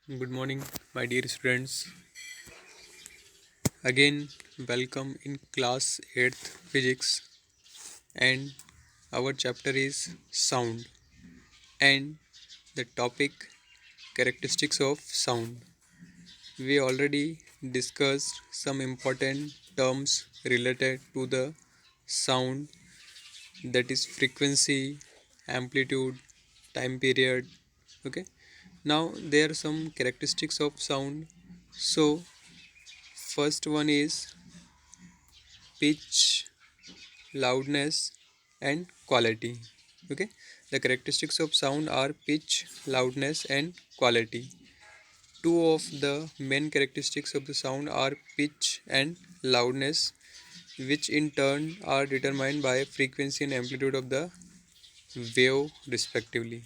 Good morning, my dear students. Again, welcome in class 8th physics, and our chapter is sound and the topic characteristics of sound. We already discussed some important terms related to the sound, that is frequency, amplitude, time period. Okay, now there are some characteristics of sound. So, first one is pitch, loudness and quality. Okay, the characteristics of sound are pitch, loudness and quality. Two of the main characteristics of the sound are pitch and loudness, which in turn are determined by frequency and amplitude of the wave respectively.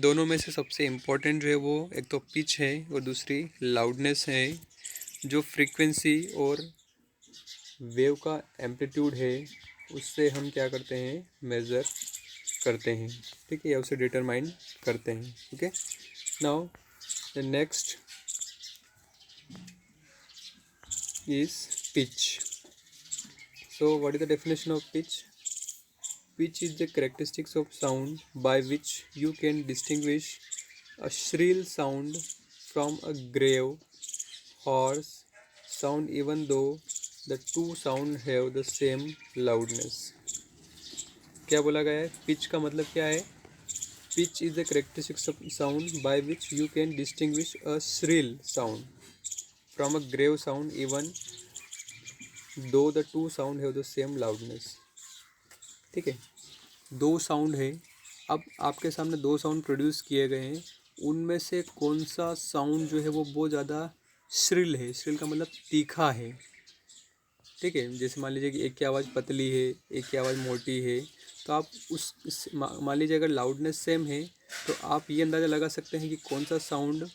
दोनों में से सबसे important जो है वो एक तो pitch है और दूसरी लाउडनेस है, जो फ्रीक्वेंसी और वेव का एम्पलीट्यूड है उससे हम क्या करते हैं, मेज़र करते हैं. ठीक है, या उसे डिटरमाइन करते हैं. Okay, now the next is pitch. So what is the definition of pitch? Pitch is the characteristics of sound by which you can distinguish a shrill sound from a grave, hoarse sound even though the two sound have the same loudness. क्या बोला गया है? Pitch का मतलब क्या है? Pitch is the characteristics of sound by which you can distinguish a shrill sound from a grave sound even though the two sound have the same loudness. ठीक है, दो साउंड है. अब आपके सामने दो साउंड प्रोड्यूस किए गए हैं, उनमें से कौन सा साउंड जो है वो बहुत ज़्यादा श्रिल है. श्रिल का मतलब तीखा है. ठीक है, जैसे मान लीजिए कि एक की आवाज़ पतली है, एक की आवाज़ मोटी है, तो आप मान लीजिए अगर लाउडनेस सेम है तो आप ये अंदाज़ा लगा सकते हैं कि कौन सा साउंड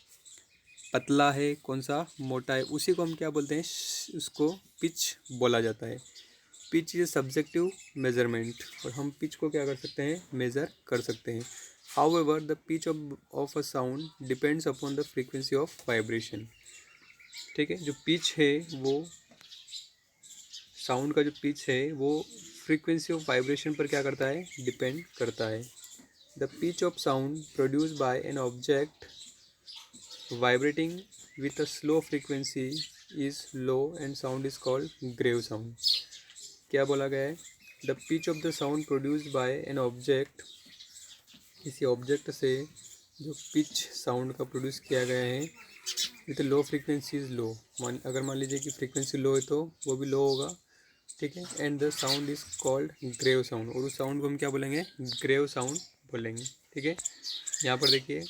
पतला है, कौन सा मोटा है. उसी को हम क्या बोलते हैं, उसको पिच बोला जाता है. पिच इज सब्जेक्टिव मेजरमेंट, और हम पिच को क्या कर सकते हैं, मेज़र कर सकते हैं. However the pitch of a sound depends upon the frequency of vibration. ठीक है, जो पिच है वो साउंड का जो पिच है वो फ्रीक्वेंसी ऑफ वाइब्रेशन पर क्या करता है, डिपेंड करता है. The pitch of sound produce by an object vibrating with a slow frequency is low and sound is called grave sound. क्या बोला गया है? The pitch of the sound produced by an object, किसी object से जो pitch sound का produce किया गया है with low frequency is low. अगर मान लीजिए कि फ्रीक्वेंसी लो है तो वो भी लो होगा. ठीक है, and the sound is called grave sound, और उस साउंड को हम क्या बोलेंगे, ग्रेव साउंड बोलेंगे. ठीक है, यहाँ पर देखिए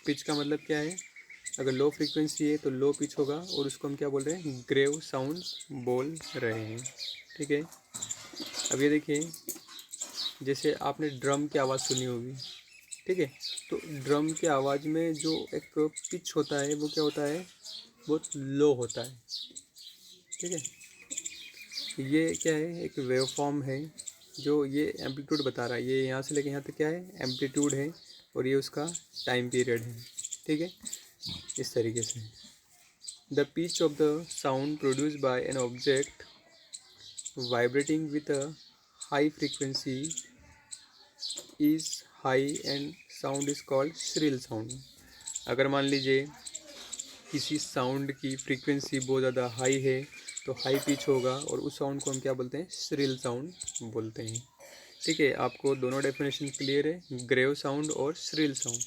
पिच का मतलब क्या है, अगर लो फ्रीक्वेंसी है तो लो पिच होगा, और उसको हम क्या बोल रहे हैं, ग्रेव साउंड बोल रहे हैं. ठीक है, अब ये देखिए, जैसे आपने ड्रम की आवाज़ सुनी होगी. ठीक है, तो ड्रम की आवाज़ में जो एक पिच होता है वो क्या होता है, बहुत लो होता है. ठीक है, ये क्या है, एक वेव फॉर्म है जो ये एम्पलीट्यूड बता रहा है. ये यहाँ से लेके यहाँ तक क्या है, एम्पलीट्यूड है, और ये उसका टाइम पीरियड है. ठीक है, इस तरीके से the pitch of the sound produced by an object vibrating with a high frequency is high and sound is called shrill sound. अगर मान लीजिए किसी साउंड की फ्रीक्वेंसी बहुत ज़्यादा हाई है तो हाई पिच होगा, और उस साउंड को हम क्या बोलते हैं, श्रिल साउंड बोलते हैं. ठीक है, आपको दोनों डेफिनेशन क्लियर है, ग्रेव साउंड और श्रिल साउंड.